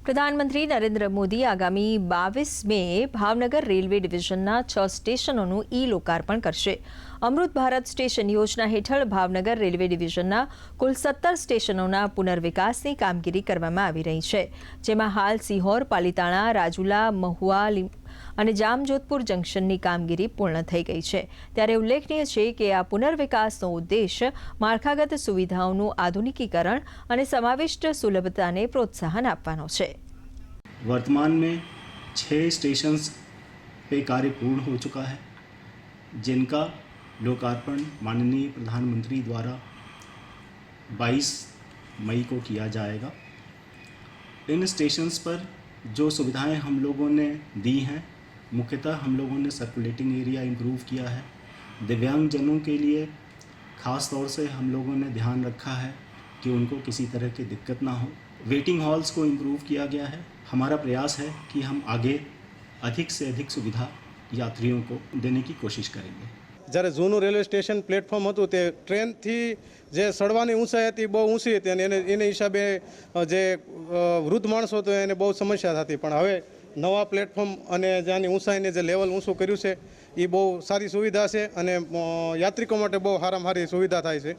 પ્રધાનમંત્રી નરેન્દ્ર મોદી આગામી 22 મે ભાવનગર રેલવે ડિવિઝનના 6 સ્ટેશનોનું લોકાર્પણ કરશે। અમૃત ભારત સ્ટેશન યોજના હેઠળ ભાવનગર રેલવે ડિવિઝનના કુલ 17 સ્ટેશનોના પુનર્વિકાસની કામગીરી કરવામાં આવી રહી છે, જેમાં હાલ સિહોર, પાલીતાણા, રાજુલા, મહુવા અને જામજોધપુર જંકશનની કામગીરી પૂર્ણ થઈ ગઈ છે। ત્યારે ઉલ્લેખનીય છે કે આ પુનર્વિકાસનો ઉદ્દેશ માળખાગત સુવિધાઓનું આધુનિકીકરણ અને સમાવિષ્ટ સુલભતાને પ્રોત્સાહન આપવાનો છે। वर्तमान में 6 स्टेशंस पे कार्य पूर्ण हो चुका है, जिनका लोकार्पण माननीय प्रधानमंत्री द्वारा 22 मई को किया जाएगा। इन स्टेशंस पर जो सुविधाएं हम लोगों ने दी हैं, मुख्यतः हम लोगों ने सर्कुलेटिंग एरिया इम्प्रूव किया है। दिव्यांगजनों के लिए ख़ास तौर से हम लोगों ने ध्यान रखा है कि उनको किसी तरह की दिक्कत ना हो। वेटिंग हॉल्स को इम्प्रूव किया गया है। हमारा प्रयास है कि हम आगे अधिक से अधिक सुविधा यात्रियों को देने की कोशिश करेंगे। જ્યારે જૂનું રેલવે સ્ટેશન પ્લેટફોર્મ હતું તે ટ્રેનથી જે સડવાની ઊંચાઈ હતી બહુ ઊંચી હતી અને એને હિસાબે જે વૃદ્ધ માણસો હતો એને બહુ સમસ્યા થતી, પણ હવે નવા પ્લેટફોર્મ અને જ્યાંની ઊંચાઈને જે લેવલ ઊંચું કર્યું છે એ બહુ સારી સુવિધા છે અને યાત્રિકો માટે બહુ સારામાં સારી સુવિધા થાય છે।